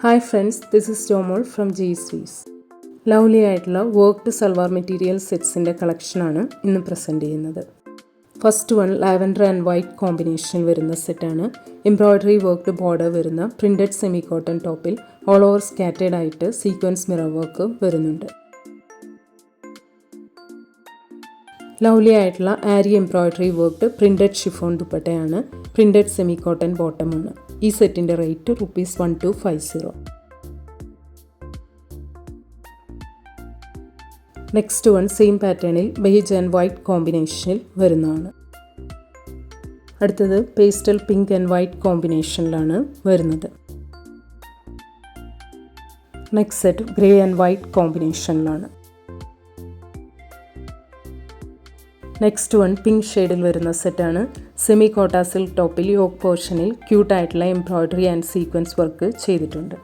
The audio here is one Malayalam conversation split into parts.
Hi friends, this is Jomol from G സ്വീസ്. ലവ്ലി ആയിട്ടുള്ള വർക്ക്ഡ് സൽവാർ മെറ്റീരിയൽ സെറ്റ്സിൻ്റെ കളക്ഷനാണ് ഇന്ന് പ്രസൻറ്റ് ചെയ്യുന്നത്. First one lavender and white combination വരുന്ന സെറ്റാണ്. എംബ്രോയ്ഡറി വർക്ക്ഡ് ബോർഡർ വരുന്ന പ്രിൻറ്റഡ് സെമി കോട്ടൺ ടോപ്പിൽ ഓൾ ഓവർ സ്കാറ്റേഡ് ആയിട്ട് സീക്വൻസ് മിറർ വർക്ക് വരുന്നുണ്ട്. ലവ്ലി ആയിട്ടുള്ള aari embroidery worked printed chiffon ദുപ്പട്ടയാണ്. പ്രിൻറ്റഡ് സെമി കോട്ടൺ ബോട്ടമാണ്. ഈ സെറ്റിൻ്റെ റേറ്റ് ₹1250. നെക്സ്റ്റ് വൺ സെയിം പാറ്റേണിൽ ബേജ് ആൻഡ് വൈറ്റ് കോമ്പിനേഷനിൽ വരുന്നതാണ്. അടുത്തത് പേസ്റ്റൽ പിങ്ക് ആൻഡ് വൈറ്റ് കോമ്പിനേഷനിലാണ് വരുന്നത്. Next set grey and white കോമ്പിനേഷനിലാണ്. നെക്സ്റ്റ് വൺ പിങ്ക് ഷെയ്ഡിൽ വരുന്ന സെറ്റാണ്. സെമി കോട്ട സിൽക്ക് ടോപ്പിൽ യോക്ക് പോർഷനിൽ ക്യൂട്ടായിട്ടുള്ള എംബ്രോയ്ഡറി ആൻഡ് സീക്വൻസ് വർക്ക് ചെയ്തിട്ടുണ്ട്.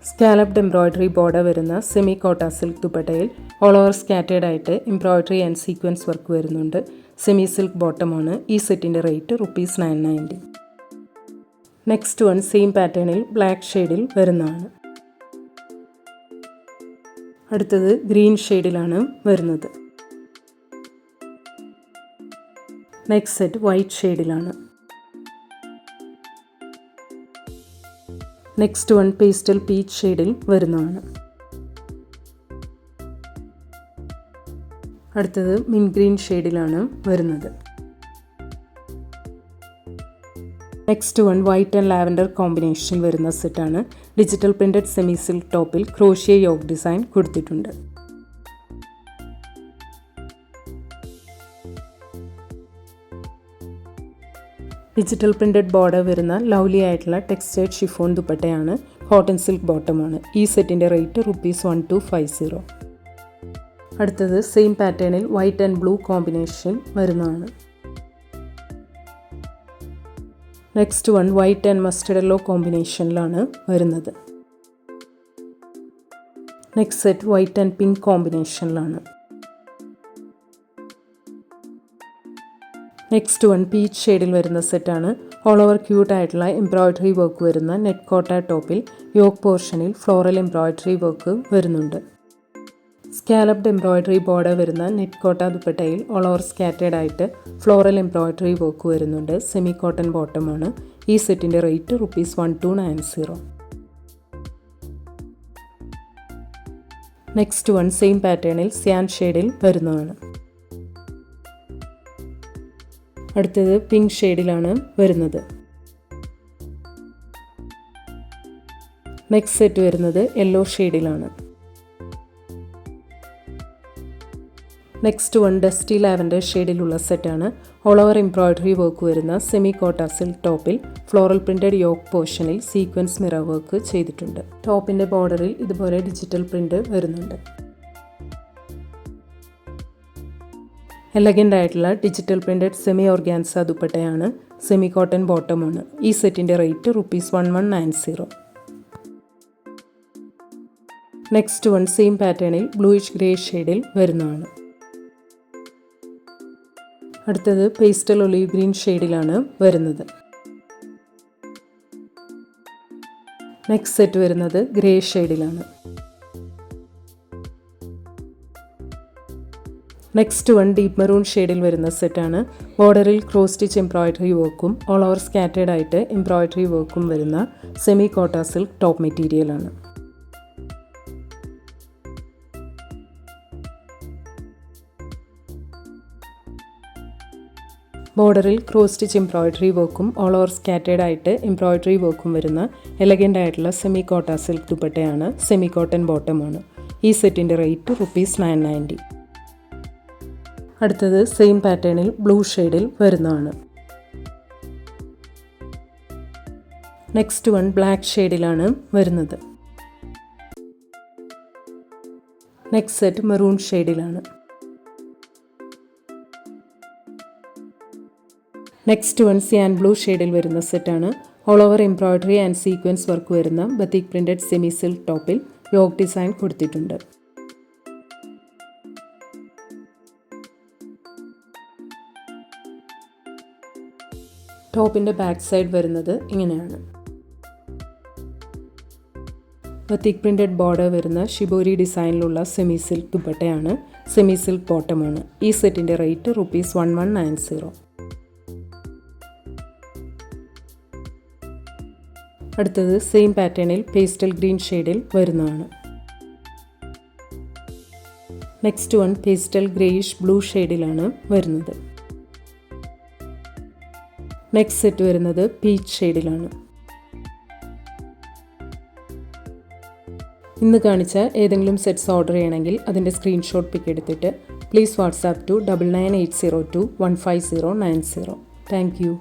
സ്കാലപ്ഡ് എംബ്രോയ്ഡറി ബോർഡർ വരുന്ന സെമി കോട്ട സിൽക്ക് ദുപ്പട്ടയിൽ ഓൾ ഓവർ സ്കാറ്റേഡ് ആയിട്ട് എംബ്രോയ്ഡറി ആൻഡ് സീക്വൻസ് വർക്ക് വരുന്നുണ്ട്. സെമി സിൽക്ക് ബോട്ടമാണ്. ഈ സെറ്റിൻ്റെ റേറ്റ് ₹990. നെക്സ്റ്റ് വൺ സെയിം പാറ്റേണിൽ ബ്ലാക്ക് ഷെയ്ഡിൽ വരുന്നതാണ്. അടുത്തത് ഗ്രീൻ ഷെയ്ഡിലാണ് വരുന്നത്. നെക്സ്റ്റ് സെറ്റ് വൈറ്റ് ഷെയ്ഡിലാണ്. നെക്സ്റ്റ് വൺ പേസ്റ്റൽ പീച്ച് ഷെയ്ഡിൽ വരുന്നതാണ്. അടുത്തത് മിന്റ് ഗ്രീൻ ഷെയ്ഡിലാണ് വരുന്നത്. Next one white and lavender combination വരുന്ന സെറ്റാണ്. ഡിജിറ്റൽ പ്രിൻറ്റഡ് സെമി സിൽക്ക് ടോപ്പിൽ ക്രോഷ്യ യോക്ക് ഡിസൈൻ കൊടുത്തിട്ടുണ്ട്. ഡിജിറ്റൽ പ്രിൻറ്റഡ് ബോർഡർ വരുന്ന ലവ്ലി ആയിട്ടുള്ള ടെക്സ്റ്റൈഡ് ഷിഫോൺ ദുപ്പട്ടയാണ്. കോട്ടൺ സിൽക്ക് ബോട്ടമാണ്. ഈ സെറ്റിൻ്റെ റേറ്റ് ₹1250. അടുത്തത് സെയിം പാറ്റേണിൽ വൈറ്റ് ആൻഡ് ബ്ലൂ കോമ്പിനേഷൻ വരുന്നതാണ്. Next one white and mustard yellow കോമ്പിനേഷനിലാണ് വരുന്നത്. Next set white and pink കോമ്പിനേഷനിലാണ്. നെക്സ്റ്റ് വൺ പീച്ച് ഷെയ്ഡിൽ വരുന്ന സെറ്റാണ്. ഓൾ ഓവർ ക്യൂട്ട് ആയിട്ടുള്ള എംബ്രോയ്ഡറി വർക്ക് വരുന്ന നെറ്റ് കോട്ട ടോപ്പിൽ യോക്ക് പോർഷനിൽ ഫ്ലോറൽ എംബ്രോയ്ഡറി വർക്ക് വരുന്നുണ്ട്. സ്കാലപ്ഡ് എംബ്രോയ്ഡറി ബോർഡർ വരുന്ന നെറ്റ് കോട്ട ദുപ്പട്ടയിൽ ഓൾ ഓവർ സ്കാറ്റേഡ് ആയിട്ട് ഫ്ലോറൽ എംബ്രോയ്ഡറി വർക്ക് വരുന്നുണ്ട്. സെമി കോട്ടൺ ബോട്ടമാണ്. ഈ സെറ്റിൻ്റെ റേറ്റ് ₹1290. നെക്സ്റ്റ് വൺ സെയിം പാറ്റേണിൽ സ്യാൻ ഷെയ്ഡിൽ വരുന്നതാണ്. അടുത്തത് പിങ്ക് ഷെയ്ഡിലാണ് വരുന്നത്. നെക്സ്റ്റ് സെറ്റ് വരുന്നത് യെല്ലോ ഷെയ്ഡിലാണ്. നെക്സ്റ്റ് വൺ ഡസ്റ്റി ലാവൻഡർ ഷെയ്ഡിലുള്ള സെറ്റാണ്. ഓൾ ഓവർ എംബ്രോയ്ഡറി വർക്ക് വരുന്ന സെമി കോട്ട സിൽക്ക് ടോപ്പിൽ ഫ്ലോറൽ പ്രിൻറ്റഡ് യോക്ക് പോർഷനിൽ സീക്വൻസ് മിറർ വർക്ക് ചെയ്തിട്ടുണ്ട്. ടോപ്പിൻ്റെ ബോർഡറിൽ ഇതുപോലെ ഡിജിറ്റൽ പ്രിൻ്റ് വരുന്നുണ്ട്. എലഗൻ്റ് ആയിട്ടുള്ള ഡിജിറ്റൽ പ്രിൻറ്റഡ് സെമി ഓർഗാൻസ ദുപ്പട്ടയാണ്. സെമി കോട്ടൺ ബോട്ടമാണ്. ഈ സെറ്റിൻ്റെ റേറ്റ് ₹1190. നെക്സ്റ്റ് വൺ സെയിം പാറ്റേണിൽ ബ്ലൂയിഷ് ഗ്രേ ഷെയ്ഡിൽ വരുന്നതാണ്. അടുത്തത് പേസ്റ്റൽ ഒലീവ് ഗ്രീൻ ഷെയ്ഡിലാണ് വരുന്നത്. നെക്സ്റ്റ് സെറ്റ് വരുന്നത് ഗ്രേ ഷെയ്ഡിലാണ്. നെക്സ്റ്റ് വൺ ഡീപ്പ് മെറൂൺ ഷെയ്ഡിൽ വരുന്ന സെറ്റാണ്. ബോർഡറിൽ ക്രോസ് സ്റ്റിച്ച് എംബ്രോയ്ഡറി വർക്കും ഓൾ ഓവർ സ്കാറ്റേഡ് ആയിട്ട് എംബ്രോയ്ഡറി വർക്കും വരുന്ന സെമി കോട്ട സിൽക്ക് ടോപ്പ് മെറ്റീരിയലാണ്. ബോർഡറിൽ ക്രോസ് സ്റ്റിച്ച് എംബ്രോയ്ഡറി വർക്കും ഓൾ ഓവർ സ്കാറ്റേഡ് ആയിട്ട് എംബ്രോയ്ഡറി വർക്കും വരുന്ന എലഗൻ്റ് ആയിട്ടുള്ള സെമി കോട്ട സിൽക്ക് ദുപ്പട്ടയാണ്. സെമി കോട്ടൺ ബോട്ടമാണ്. ഈ സെറ്റിൻ്റെ റേറ്റ് ₹990. അടുത്തത് സെയിം പാറ്റേണിൽ ബ്ലൂ ഷെയ്ഡിൽ വരുന്നതാണ്. നെക്സ്റ്റ് വൺ ബ്ലാക്ക് ഷെയ്ഡിലാണ് വരുന്നത്. നെക്സ്റ്റ് സെറ്റ് മെറൂൺ ഷെയ്ഡിലാണ്. നെക്സ്റ്റ് വൺ സിയാൻ ബ്ലൂ ഷെയ്ഡിൽ വരുന്ന സെറ്റാണ്. All over embroidery and sequence work വരുന്ന ബത്തിക് പ്രിൻറ്റഡ് സെമി സിൽക്ക് ടോപ്പിൽ യോക്ക് ഡിസൈൻ കൊടുത്തിട്ടുണ്ട്. ടോപ്പിൻ്റെ ബാക്ക് സൈഡ് വരുന്നത് ഇങ്ങനെയാണ്. തിക്ക് പ്രിൻറ്റഡ് ബോർഡർ വരുന്ന ഷിബോരി ഡിസൈനിലുള്ള സെമി സിൽക്ക് ദുപ്പട്ടയാണ്. സെമി സിൽക്ക് ബോട്ടമാണ്. ഈ സെറ്റിൻ്റെ റേറ്റ് ₹1190. അടുത്തത് സെയിം പാറ്റേണിൽ പേസ്റ്റൽ ഗ്രീൻ ഷെയ്ഡിൽ വരുന്നതാണ്. Next one pastel greyish blue ഷെയ്ഡിലാണ് വരുന്നത്. നെക്സ്റ്റ് സെറ്റ് വരുന്നത് പീച്ച് ഷെയ്ഡിലാണ്. ഇന്ന് കാണിച്ച ഏതെങ്കിലും സെറ്റ്സ് ഓർഡർ ചെയ്യണമെങ്കിൽ അതിൻ്റെ സ്ക്രീൻഷോട്ട് പിക്ക് എടുത്തിട്ട് please WhatsApp to 9980215090. Thank U.